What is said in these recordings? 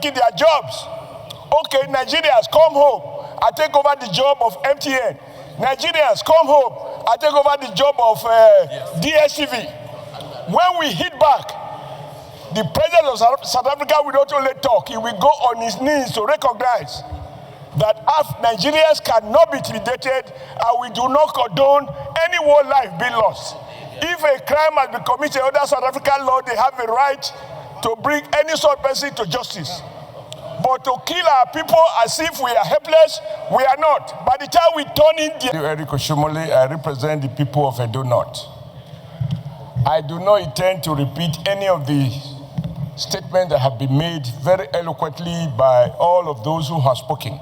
taking their jobs. Okay, Nigerians, come home. I take over the job of MTN. Nigerians, come home. I take over the job of DSTV. When we hit back, the president of South Africa will not only talk, he will go on his knees to recognize that Nigerians cannot be intimidated, and we do not condone any war life being lost. If a crime has been committed under South African law, they have a right to bring any sort of person to justice. But to kill our people as if we are helpless, we are not. By the time we turn in the... OShiomole, I represent the people of Edo North. I do not intend to repeat any of the statements that have been made very eloquently by all of those who have spoken.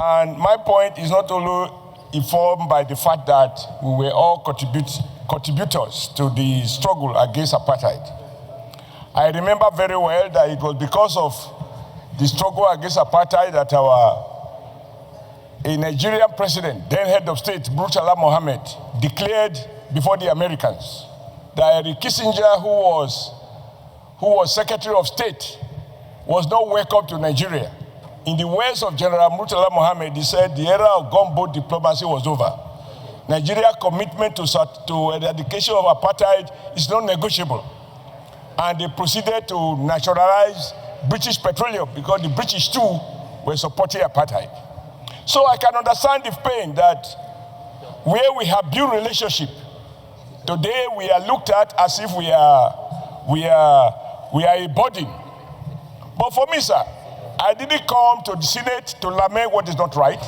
And my point is not only informed by the fact that we were all contributors to the struggle against apartheid. I remember very well that it was because of the struggle against apartheid that a Nigerian president, then head of state, Murtala Mohammed, declared before the Americans that Henry Kissinger, who was Secretary of State, was not welcome to Nigeria. In the words of General Murtala Mohammed, he said the era of gunboat diplomacy was over. Nigeria's commitment to eradication of apartheid is not negotiable. And they proceeded to nationalize British petroleum because the British too were supporting apartheid. So I can understand the pain that where we have built relationship, today we are looked at as if we are a burden. But for me, sir, I didn't come to the Senate to lament what is not right.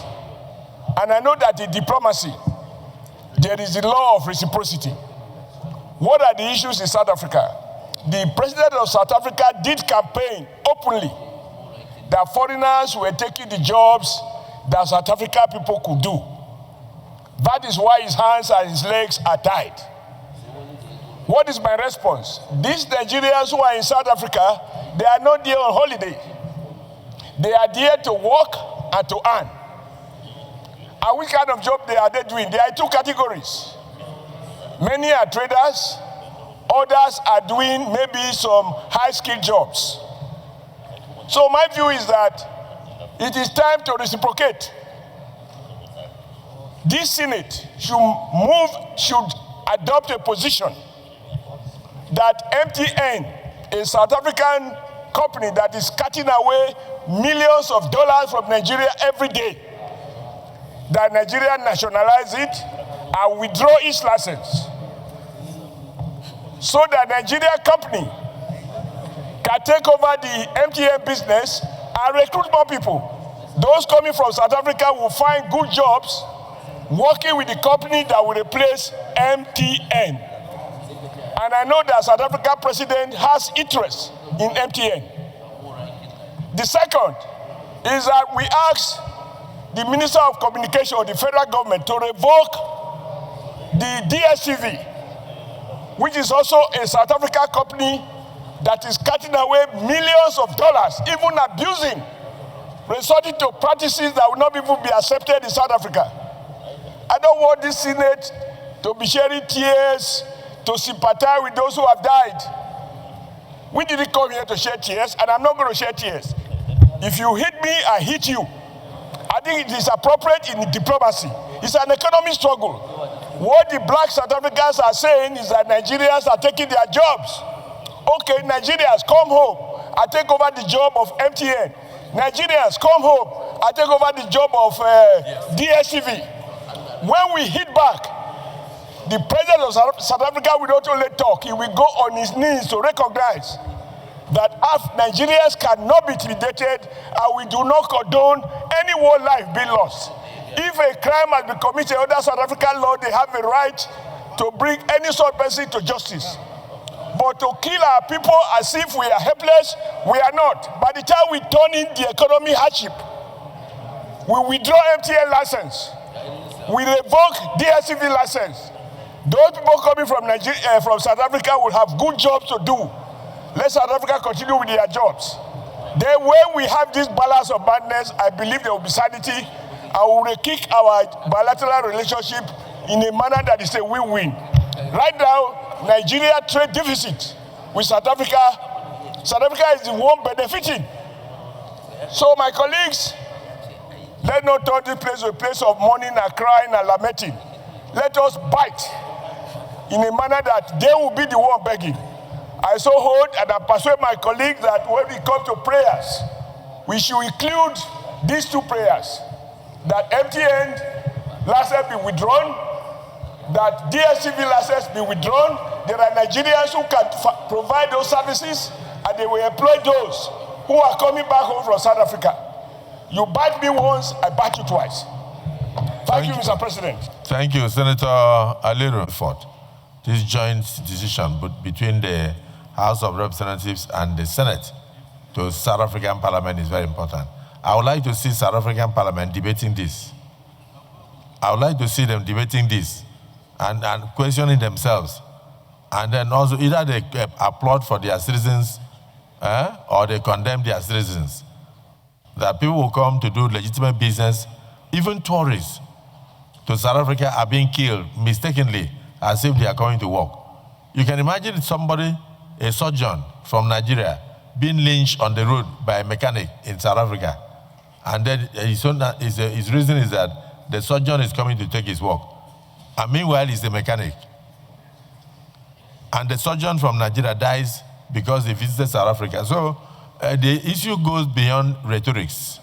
And I know that in diplomacy, there is the law of reciprocity. What are the issues in South Africa? The president of South Africa did campaign openly that foreigners were taking the jobs that South African people could do. That is why his hands and his legs are tied. What is my response? These Nigerians who are in South Africa, they are not there on holiday. They are there to work and to earn. And which kind of job they are doing? There are two categories. Many are traders. Others are doing maybe some high-skilled jobs. So my view is that it is time to reciprocate. This Senate should adopt a position that MTN, a South African company that is cutting away millions of dollars from Nigeria every day, that Nigeria nationalize it and withdraw its license, so that Nigerian company can take over the MTN business and recruit more people. Those coming from South Africa will find good jobs working with the company that will replace MTN. And I know that South African president has interest in MTN. The second is that we ask the Minister of Communication of the federal government to revoke the DSTV, which is also a South African company that is cutting away millions of dollars, even abusing, resorting to practices that will not even be accepted in South Africa. I don't want this Senate to be shedding tears, to sympathize with those who have died. We didn't come here to shed tears, and I'm not going to shed tears. If you hit me, I hit you. I think it is appropriate in diplomacy. It's an economic struggle. What the black South Africans are saying is that Nigerians are taking their jobs. Okay, Nigerians, come home. I take over the job of MTN. Nigerians, come home. I take over the job of DSTV. When we hit back, the president of South Africa will not only talk, he will go on his knees to recognize that Nigerians cannot be intimidated, and we do not condone any war life being lost. If a crime has been committed under South African law, they have a right to bring any sort of person to justice. But to kill our people as if we are helpless, we are not. By the time we turn in the economic hardship, we withdraw MTN license, we revoke DSTV license. Those people coming from Nigeria, from South Africa will have good jobs to do. Let South Africa continue with their jobs. Then when we have this balance of madness, I believe there will be sanity, and we will kick our bilateral relationship in a manner that is a win-win. Right now, Nigeria trade deficit with South Africa South Africa is the one benefiting. So my colleagues, let not turn this place to a place of mourning and crying and lamenting. Let us bite in a manner that they will be the one begging. I so hold and I persuade my colleagues that when we come to prayers, we should include these two prayers, that MTN license be withdrawn, that DSTV license be withdrawn. There are Nigerians who can provide those services, and they will employ those who are coming back home from South Africa. You bite me once, I bite you twice. Thank you, Mr. President. Thank you, Senator Aliru. This joint decision between the House of Representatives and the Senate to South African Parliament is very important. I would like to see South African Parliament debating this. I would like to see them debating this and questioning themselves. And then also either they applaud for their citizens or they condemn their citizens. That people will come to do legitimate business. Even tourists to South Africa are being killed mistakenly as if they are coming to work. You can imagine somebody, a surgeon from Nigeria, being lynched on the road by a mechanic in South Africa. And then his reason is that the surgeon is coming to take his work. And meanwhile, he's the mechanic. And the surgeon from Nigeria dies because he visited South Africa. So the issue goes beyond rhetorics.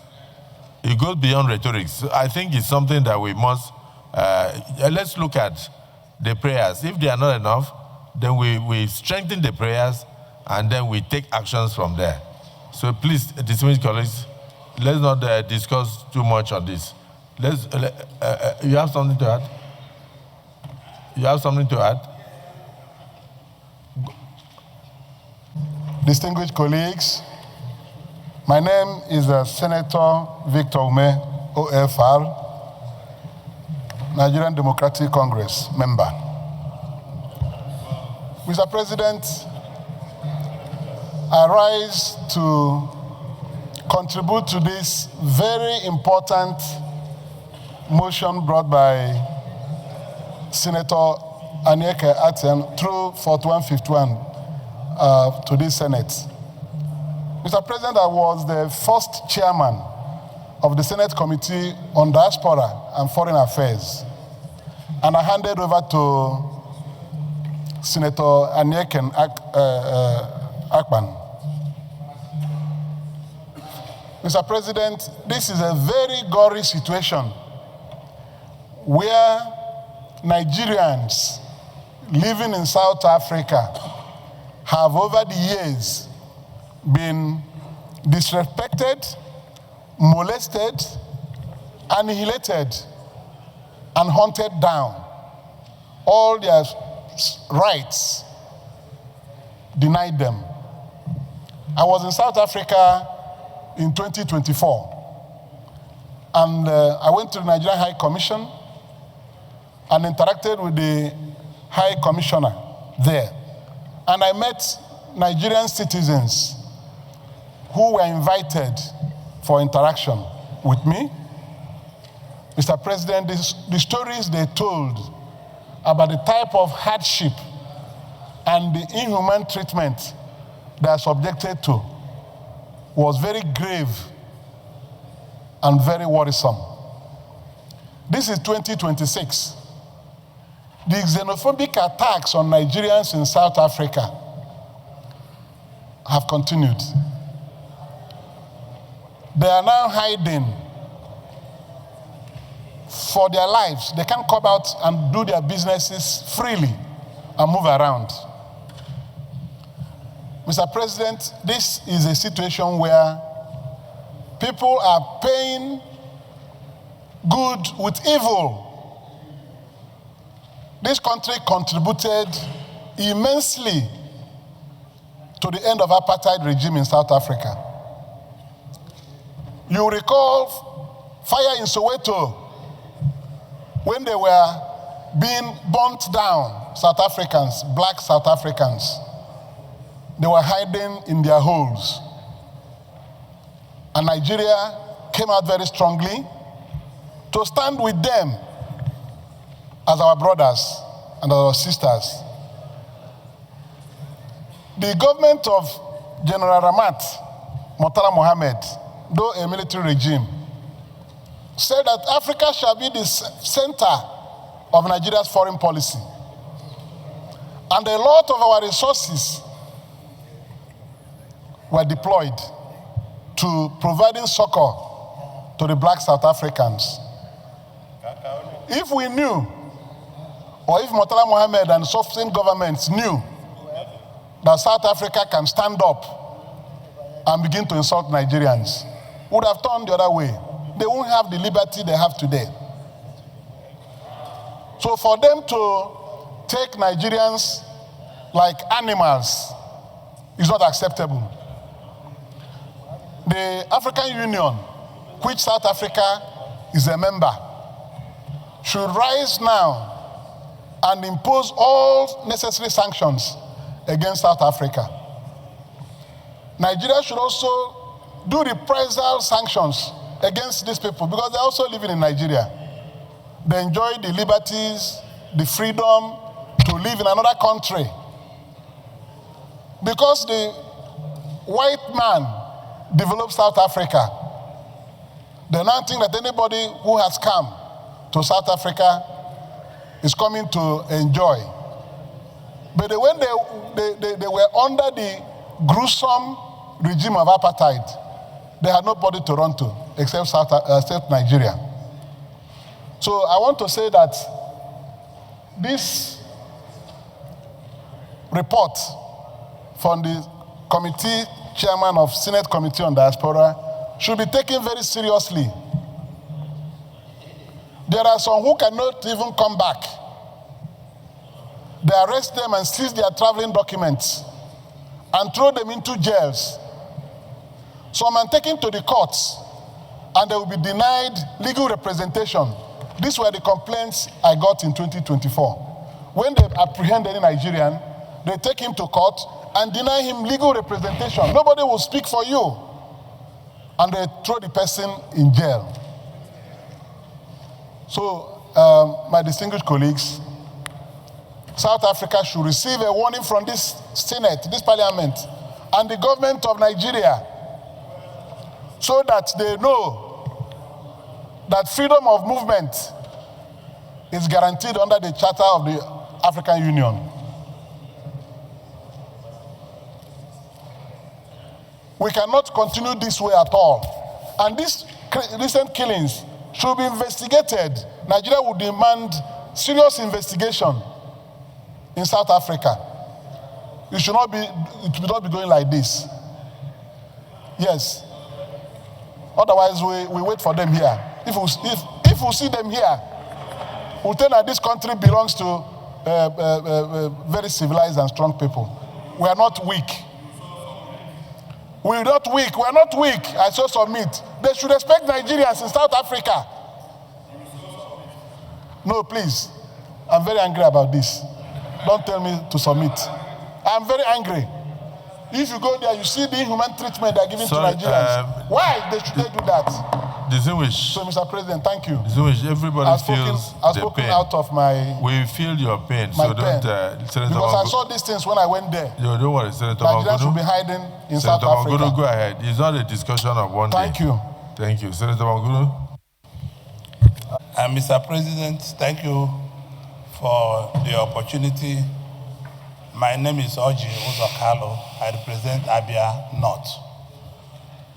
It goes beyond rhetorics. So I think it's something that we must, let's look at the prayers. If they are not enough, then we strengthen the prayers and then we take actions from there. So please, distinguished colleagues, let's not discuss too much on this. You have something to add? You have something to add? Distinguished colleagues, my name is Senator Victor Ume, OFR, Nigerian Democratic Congress member. Mr. President, I rise to contribute to this very important motion brought by Senator Anyeke Aten through 4151 to this Senate. Mr. President, I was the first chairman of the Senate Committee on Diaspora and Foreign Affairs, and I handed over to Senator Anyeke Akpan. Mr. President, this is a very gory situation where Nigerians living in South Africa have over the years been disrespected, molested, annihilated, and hunted down. All their rights denied them. I was in South Africa in 2024, and I went to the Nigerian High Commission and interacted with the High Commissioner there. And I met Nigerian citizens who were invited for interaction with me. Mr. President, the stories they told about the type of hardship and the inhuman treatment they are subjected to was very grave and very worrisome. This is 2026. The xenophobic attacks on Nigerians in South Africa have continued. They are now hiding for their lives. They can't come out and do their businesses freely and move around. Mr. President, this is a situation where people are paying good with evil. This country contributed immensely to the end of apartheid regime in South Africa. You recall fire in Soweto when they were being burnt down, South Africans, black South Africans. They were hiding in their holes. And Nigeria came out very strongly to stand with them as our brothers and our sisters. The government of General Ramat Murtala Mohammed, though a military regime, said that Africa shall be the center of Nigeria's foreign policy. And a lot of our resources were deployed to providing succor to the black South Africans. If we knew, or if Murtala Mohammed and sovereign governments knew that South Africa can stand up and begin to insult Nigerians, would have turned the other way. They won't have the liberty they have today. So for them to take Nigerians like animals is not acceptable. The African Union, which South Africa is a member, should rise now and impose all necessary sanctions against South Africa. Nigeria should also do reprisal sanctions against these people because they're also living in Nigeria. They enjoy the liberties, the freedom to live in another country. Because the white man developed South Africa, they now think that anybody who has come to South Africa is coming to enjoy. But when they were under the gruesome regime of apartheid, they had nobody to run to except Nigeria. So I want to say that this report from the committee chairman of Senate Committee on Diaspora should be taken very seriously. There are some who cannot even come back. They arrest them and seize their traveling documents and throw them into jails. Some are taken to the courts and they will be denied legal representation. These were the complaints I got in 2024. When they apprehend any Nigerian, they take him to court and deny him legal representation. Nobody will speak for you. And they throw the person in jail. So, my distinguished colleagues, South Africa should receive a warning from this Senate, this Parliament, and the government of Nigeria, so that they know that freedom of movement is guaranteed under the Charter of the African Union. We cannot continue this way at all. And these recent killings should be investigated. Nigeria would demand serious investigation in South Africa. It should not be going like this. Yes. Otherwise, we wait for them here. If we see them here, we'll tell that this country belongs to very civilized and strong people. We are not weak. We're not weak. We're not weak. I so submit. They should respect Nigerians in South Africa. No, please. I'm very angry about this. Don't tell me to submit. I'm very angry. If you go there, you see the inhuman treatment they're giving to Nigerians. Why should they do that? Distinguished. So, Mr. President, thank you. Distinguished, everybody feels I've spoken out of my We feel your pain, my so pain. don't... Senator Because I saw these things when I went there. No, don't worry, Senator Nigerians should Mangudu. be hiding in Senator South Africa. Mangudu, go ahead. It's not a discussion of one day. Thank you. Thank you. Senator Mangudu. Mr. President, thank you for the opportunity. My name is Oji Uzokalo. I represent Abia North.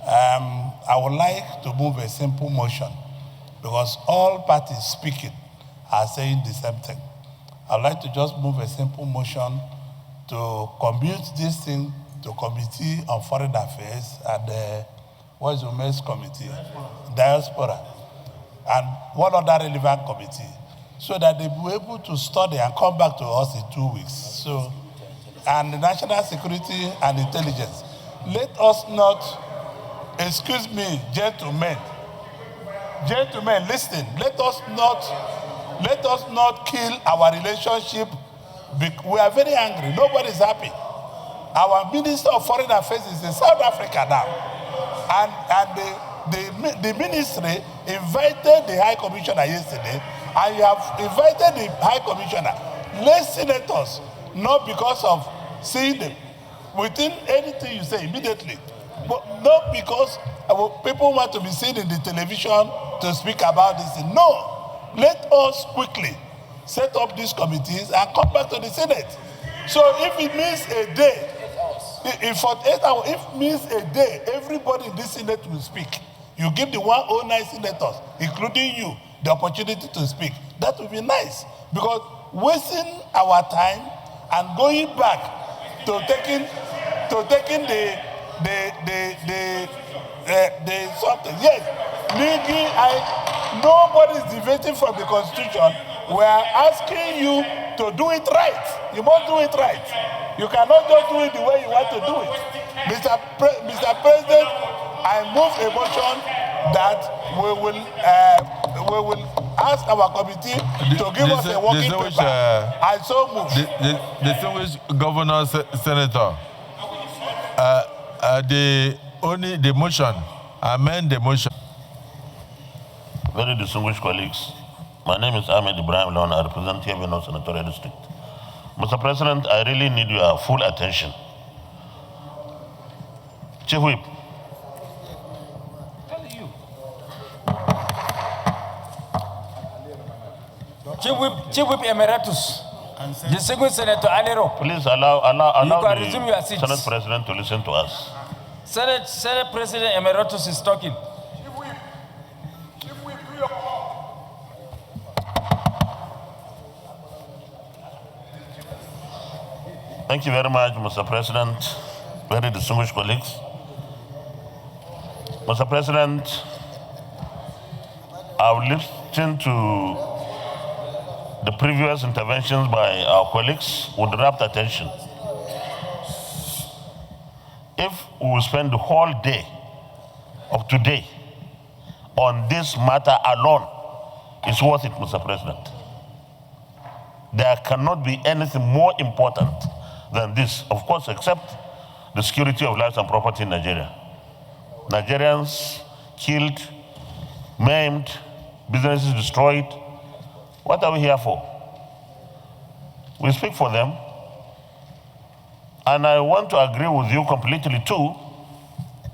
I would like to move a simple motion because all parties speaking are saying the same thing. I'd like to just move a simple motion to commute this thing to Committee on Foreign Affairs and the OShiomole Committee, Diaspora, and one other relevant committee, so that they will be able to study and come back to us in 2 weeks. So, and the National Security and Intelligence, let us not, excuse me, gentlemen, listen, let us not kill our relationship. We are very angry. Nobody is happy. Our Minister of Foreign Affairs is in South Africa now. And the ministry invited the High Commissioner yesterday, and you have invited the High Commissioner. Let senators, not because of seeing them, within anything you say immediately. But not because people want to be seen in the television to speak about this. No, let us quickly set up these committees and come back to the Senate. So if it means a day, if 48 hours, if it means a day, everybody in this Senate will speak. You give the 109 senators, including you, the opportunity to speak. That would be nice. Because wasting our time and going back to taking the something. Yes, nobody is deviating from the Constitution. We are asking you to do it right. You must do it right. You cannot just do it the way you want to do it. Mr. President, I move a motion that we will ask our committee to give us a working paper. I so move. The distinguished governor, senator, the motion, amend the motion. Very distinguished colleagues, my name is Ahmed Ibrahim Lawan. I represent Yavino Senatorial District. Mr. President, I really need your full attention. Chief Whip. Chief Whip Emeritus, distinguished Senator Alero. Please allow can resume your the seats. Senate President to listen to us. Senate President Emeritus is talking. Thank you very much, Mr. President. Very distinguished colleagues. Mr. President, I've listened to the previous interventions by our colleagues with rapt attention. If we spend the whole day of today on this matter alone, it's worth it, Mr. President. There cannot be anything more important than this, of course, except the security of lives and property in Nigeria. Nigerians killed, maimed, businesses destroyed. What are we here for? We speak for them. And I want to agree with you completely too,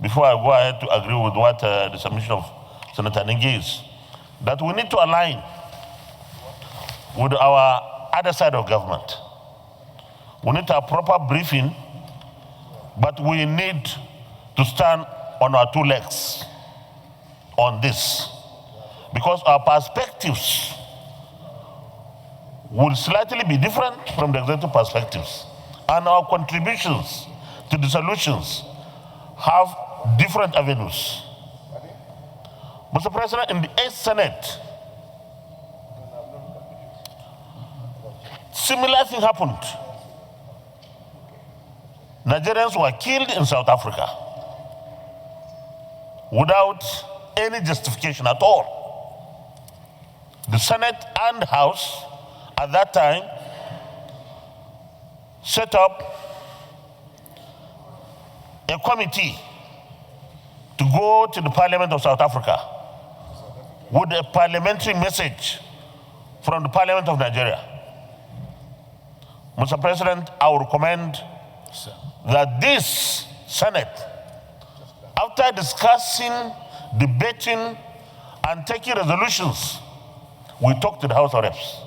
before I go ahead to agree with what the submission of Senator Ningi is, that we need to align with our other side of government. We need to have proper briefing, but we need to stand on our two legs on this, because our perspectives will slightly be different from the executive perspectives, and our contributions to the solutions have different avenues. Mr. President, in the 8th Senate, similar thing happened. Nigerians were killed in South Africa without any justification at all. The Senate and House at that time set up a committee to go to the Parliament of South Africa with a parliamentary message from the Parliament of Nigeria. Mr. President, I would recommend that this Senate, after discussing, debating, and taking resolutions, we talk to the House of Reps.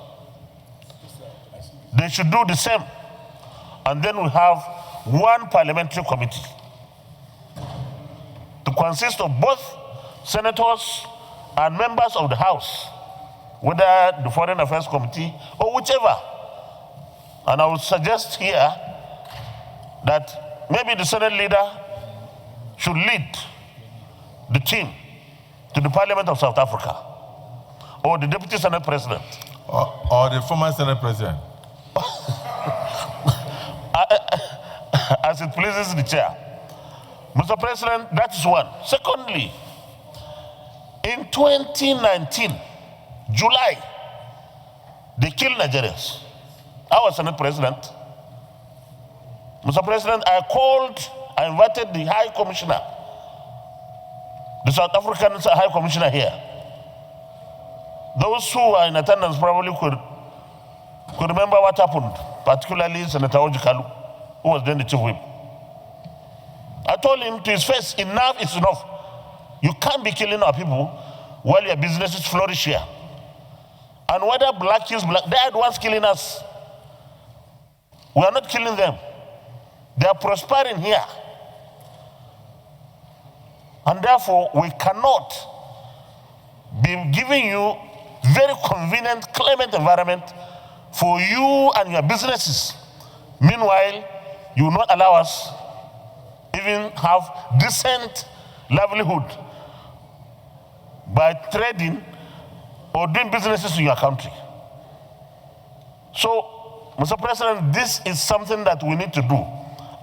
They should do the same. And then we have one parliamentary committee to consist of both senators and members of the House, whether the Foreign Affairs Committee or whichever. And I would suggest here that maybe the Senate leader should lead the team to the Parliament of South Africa, or the Deputy Senate President. Or the former Senate President. As it pleases the chair. Mr. President, that is one. Secondly, in 2019, July, they killed Nigerians. I was Senate President. Mr. President, I invited the High Commissioner, the South African High Commissioner here. Those who are in attendance probably could remember what happened, particularly Senator Ojikalu, who was then the Chief Whip. I told him to his face, enough is enough. You can't be killing our people while your businesses flourish here. And whether black kills black, they are the ones killing us. We are not killing them. They are prospering here. And therefore, we cannot be giving you very convenient, climate environment for you and your businesses. Meanwhile, you will not allow us even have decent livelihood by trading or doing businesses in your country. So, Mr. President, this is something that we need to do.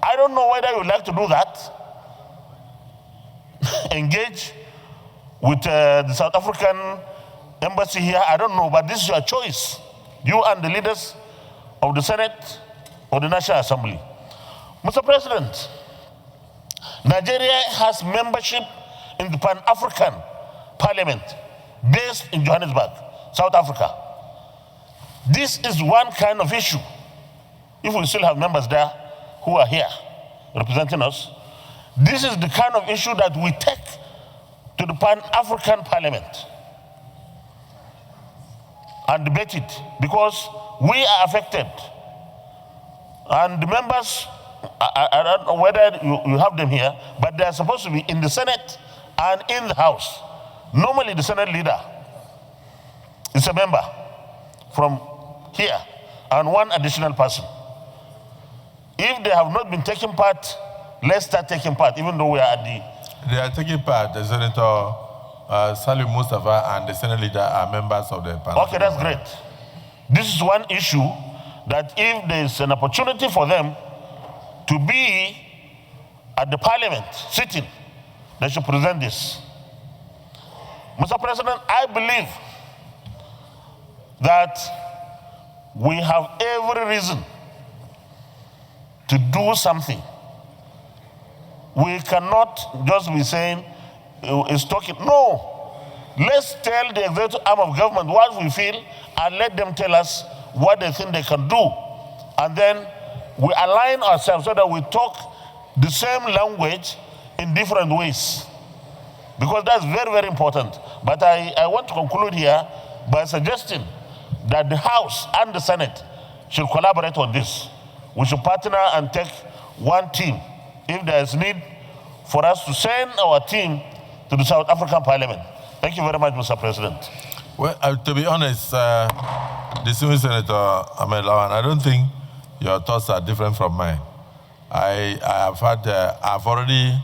I don't know whether you would like to do that. Engage with the South African embassy here, I don't know, but this is your choice. You and the leaders of the Senate or the National Assembly. Mr. President, Nigeria has membership in the Pan-African Parliament based in Johannesburg, South Africa. This is one kind of issue. If we still have members there who are here representing us, this is the kind of issue that we take to the Pan-African Parliament and debate it, because we are affected. And the members, I don't know whether you have them here, but they are supposed to be in the Senate and in the House. Normally the Senate leader is a member from here and one additional person. If they have not been taking part, let's start taking part, even though we are at the... They are taking part. The Senator Salim Mustafa and the Senate leader are members of the panel. Okay, that's great. This is one issue that if there is an opportunity for them to be at the parliament sitting, they should present this. Mr. President, I believe that we have every reason to do something. We cannot just be saying it's talking. No. Let's tell the executive arm of government what we feel and let them tell us what they think they can do. And then we align ourselves so that we talk the same language in different ways. Because that's very, very important. But I want to conclude here by suggesting that the House and the Senate should collaborate on this. We should partner and take one team. If there is need for us to send our team to the South African Parliament. Thank you very much, Mr. President. Well, to be honest, distinguished Senator Ahmed Lawan, I don't think your thoughts are different from mine. I've already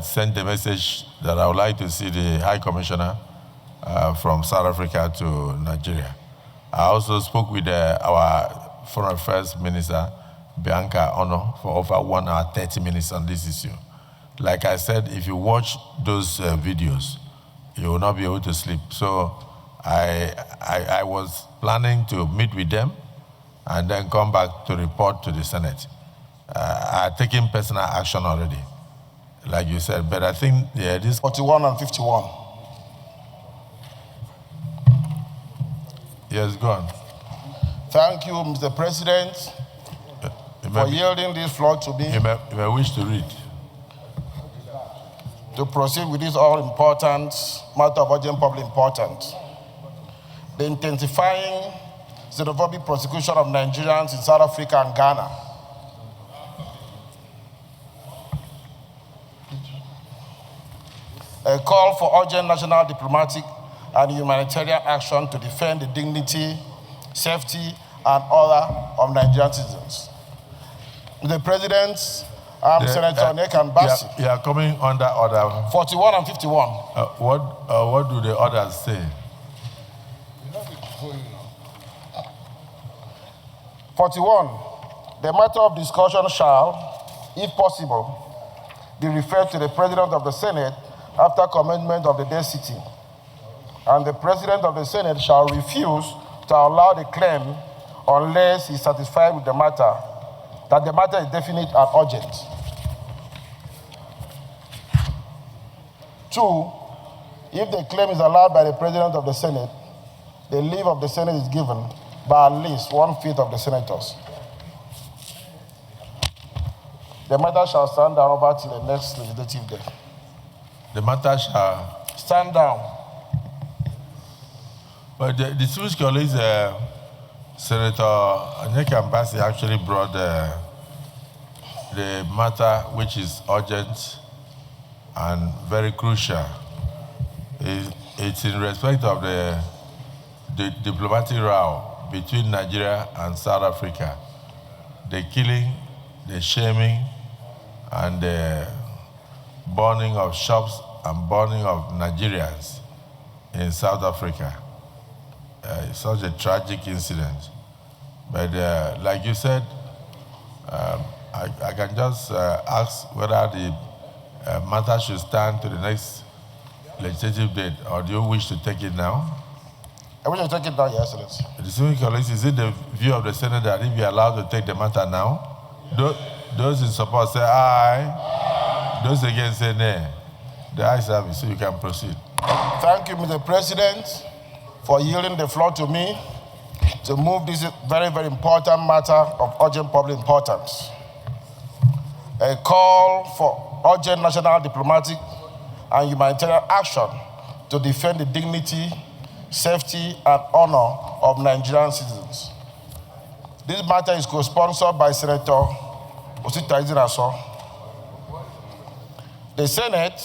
sent a message that I would like to see the High Commissioner from South Africa to Nigeria. I also spoke with our Foreign Affairs Minister, Bianca Ono, for over 1 hour, 30 minutes on this issue. Like I said, if you watch those videos, you will not be able to sleep. So I was planning to meet with them and then come back to report to the Senate. I've taken personal action already, like you said, but I think, yeah, this... 41 and 51. Yes, go on. Thank you, Mr. President, for yielding this floor to me. You may wish to read. To proceed with this all-important matter of urgent public importance. The intensifying xenophobic persecution of Nigerians in South Africa and Ghana. A call for urgent national diplomatic and humanitarian action to defend the dignity, safety, and honor of Nigerian citizens. The President, Senator Nekan Bassi. You are coming under order. 41 and 51. What do the others say? 41. The matter of discussion shall, if possible, be referred to the President of the Senate after commencement of the day sitting. And the President of the Senate shall refuse to allow the claim unless he is satisfied with the matter, that the matter is definite and urgent. 2, if the claim is allowed by the President of the Senate, the leave of the Senate is given by at least 1/5 of the senators. The matter shall stand down over till the next legislative day. The matter shall Stand down. But the distinguished colleagues, Senator Anyeka Mbasi actually brought the matter which is urgent and very crucial. It's in respect of the diplomatic row between Nigeria and South Africa. The killing, the shaming, and the burning of shops and burning of Nigerians in South Africa. It's such a tragic incident. But like you said, I can just ask whether the matter should stand to the next legislative date, or do you wish to take it now? I wish to take it now, Your Excellency. Distinguished colleagues, is it the view of the Senate that if we are allowed to take the matter now, those in support say aye, those against say nay. The ayes have it, so you can proceed. Thank you, Mr. President, for yielding the floor to me to move this very, very important matter of urgent public importance. A call for urgent national diplomatic and humanitarian action to defend the dignity, safety, and honor of Nigerian citizens. This matter is co-sponsored by Senator Xenophobic. The Senate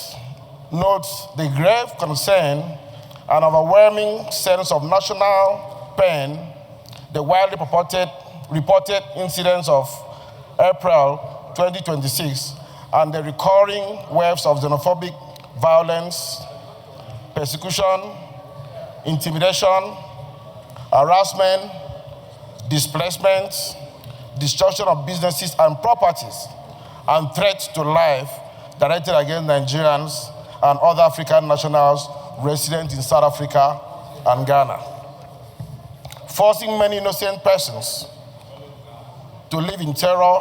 notes the grave concern and overwhelming sense of national pain, the widely reported incidents of April 2026, and the recurring waves of xenophobic violence, persecution, intimidation, harassment, displacement, destruction of businesses and properties, and threats to life directed against Nigerians and other African nationals resident in South Africa and Ghana, forcing many innocent persons to live in terror,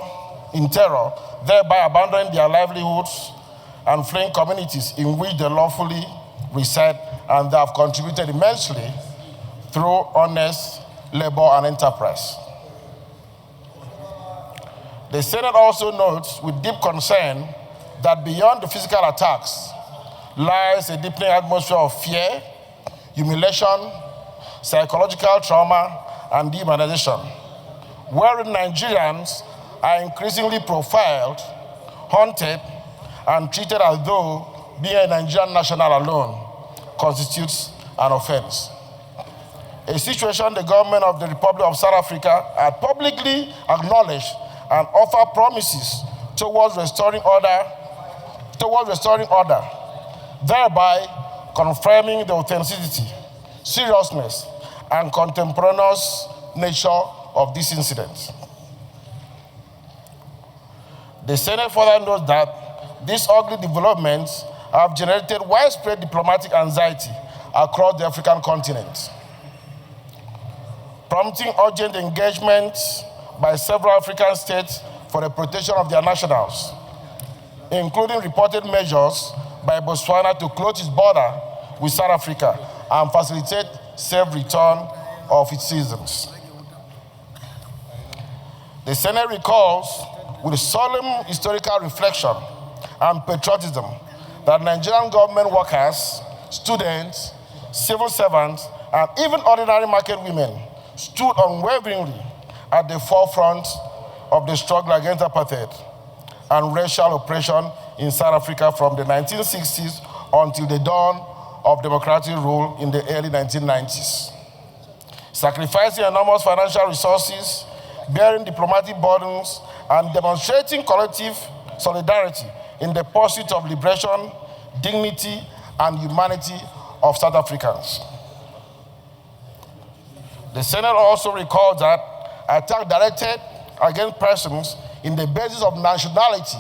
thereby abandoning their livelihoods and fleeing communities in which they lawfully reside, and they have contributed immensely through honest labor and enterprise. The Senate also notes with deep concern that beyond the physical attacks lies a deepening atmosphere of fear, humiliation, psychological trauma, and dehumanization, wherein Nigerians are increasingly profiled, haunted, and treated as though being a Nigerian national alone constitutes an offense. A situation the government of the Republic of South Africa had publicly acknowledged and offered promises towards restoring order, thereby confirming the authenticity, seriousness, and contemporaneous nature of this incident. The Senate further notes that these ugly developments have generated widespread diplomatic anxiety across the African continent, prompting urgent engagement by several African states for the protection of their nationals, including reported measures by Botswana to close its border with South Africa and facilitate safe return of its citizens. The Senate recalls with solemn historical reflection and patriotism that Nigerian government workers, students, civil servants, and even ordinary market women stood unwaveringly at the forefront of the struggle against apartheid and racial oppression in South Africa from the 1960s until the dawn of democratic rule in the early 1990s. Sacrificing enormous financial resources, bearing diplomatic burdens, and demonstrating collective solidarity in the pursuit of liberation, dignity, and humanity of South Africans. The Senate also recalled that attacks directed against persons in the basis of nationality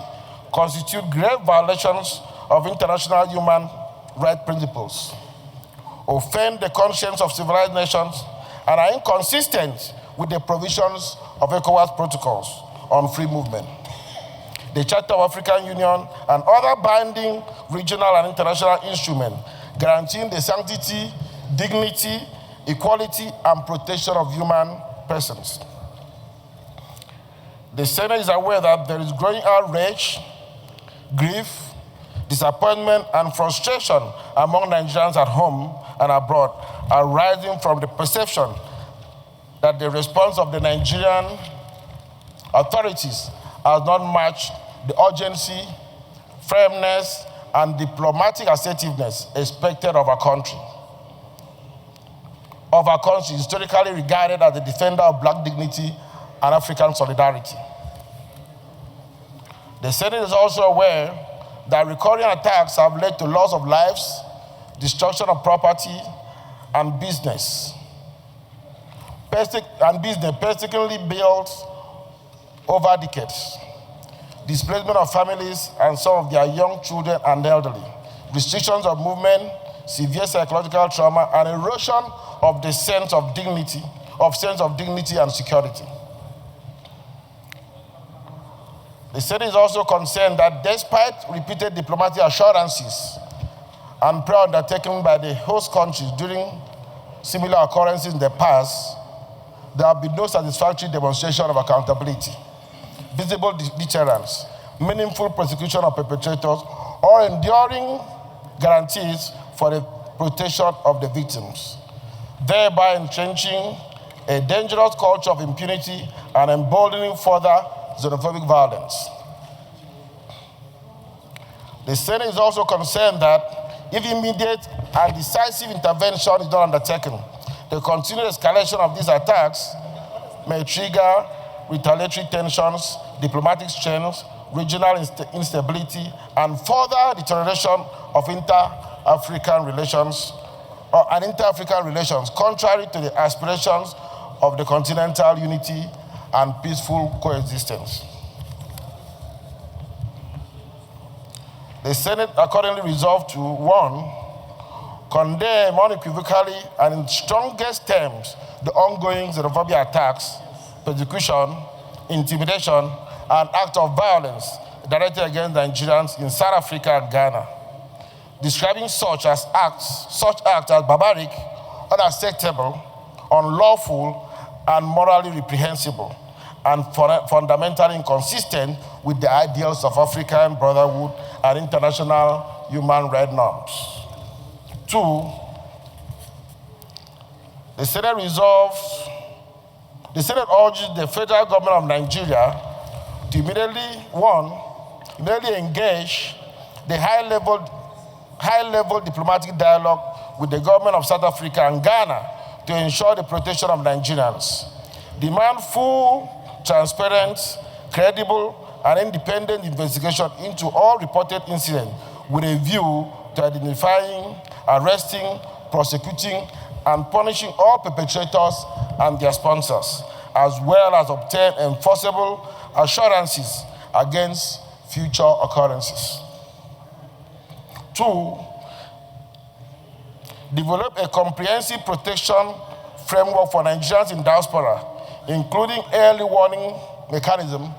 constitute grave violations of international human rights principles, offend the conscience of civilized nations, and are inconsistent with the provisions of ECOWAS protocols on free movement, the Charter of African Union, and other binding regional and international instruments guaranteeing the sanctity, dignity, equality, and protection of human persons. The Senate is aware that there is growing outrage, grief, disappointment, and frustration among Nigerians at home and abroad, arising from the perception that the response of the Nigerian authorities has not matched the urgency, firmness, and diplomatic assertiveness expected of our country. Historically regarded as the defender of black dignity and African solidarity. The Senate is also aware that recurring attacks have led to loss of lives, destruction of property, and business painstakingly built over decades, displacement of families and some of their young children and elderly, restrictions of movement, severe psychological trauma, and erosion of the sense of dignity and security. The Senate is also concerned that despite repeated diplomatic assurances and prayer undertaken by the host countries during similar occurrences in the past, there have been no satisfactory demonstration of accountability, visible deterrence, meaningful prosecution of perpetrators, or enduring guarantees for the protection of the victims, thereby entrenching a dangerous culture of impunity and emboldening further xenophobic violence. The Senate is also concerned that if immediate and decisive intervention is not undertaken, the continued escalation of these attacks may trigger retaliatory tensions, diplomatic strains, regional instability, and further deterioration of inter-African relations, contrary to the aspirations of the continental unity and peaceful coexistence. The Senate accordingly resolved to, 1, condemn unequivocally and in strongest terms the ongoing xenophobia attacks, persecution, intimidation, and acts of violence directed against Nigerians in South Africa and Ghana, describing such acts as barbaric, unacceptable, unlawful, and morally reprehensible, and fundamentally inconsistent with the ideals of African brotherhood and international human rights norms. 2, the Senate urges the federal government of Nigeria to immediately engage the high-level diplomatic dialogue with the government of South Africa and Ghana to ensure the protection of Nigerians. Demand full, transparent, credible, and independent investigation into all reported incidents with a view to identifying, arresting, prosecuting, and punishing all perpetrators and their sponsors, as well as obtain enforceable assurances against future occurrences. 2, develop a comprehensive protection framework for Nigerians in diaspora, including early warning mechanism,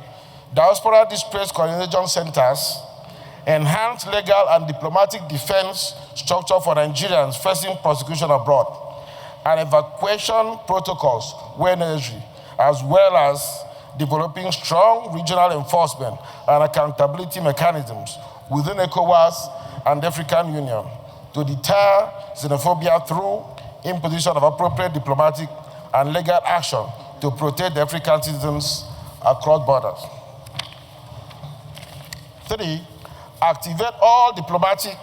diaspora distress coordination centers, enhanced legal and diplomatic defense structure for Nigerians facing prosecution abroad, and evacuation protocols where necessary, as well as developing strong regional enforcement and accountability mechanisms within ECOWAS and the African Union to deter xenophobia through imposition of appropriate diplomatic and legal action to protect the African citizens across borders. 3, activate all diplomatic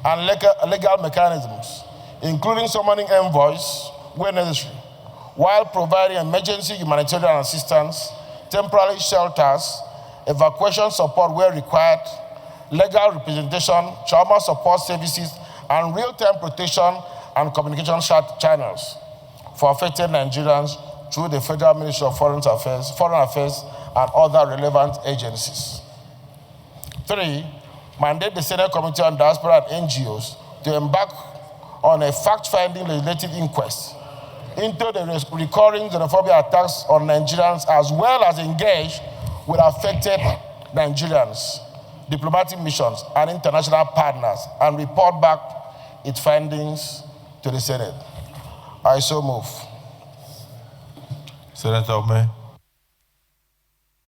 and legal mechanisms, including summoning envoys where necessary, while providing emergency humanitarian assistance, temporary shelters, evacuation support where required, legal representation, trauma support services, and real-time protection and communication channels for affected Nigerians through the Federal Ministry of Foreign Affairs, and other relevant agencies. 3, mandate the Senate Committee on Diaspora and NGOs to embark on a fact-finding legislative inquest into the recurring xenophobia attacks on Nigerians, as well as engage with affected Nigerians, diplomatic missions, and international partners, and report back its findings to the Senate. I so move. Senator Ome.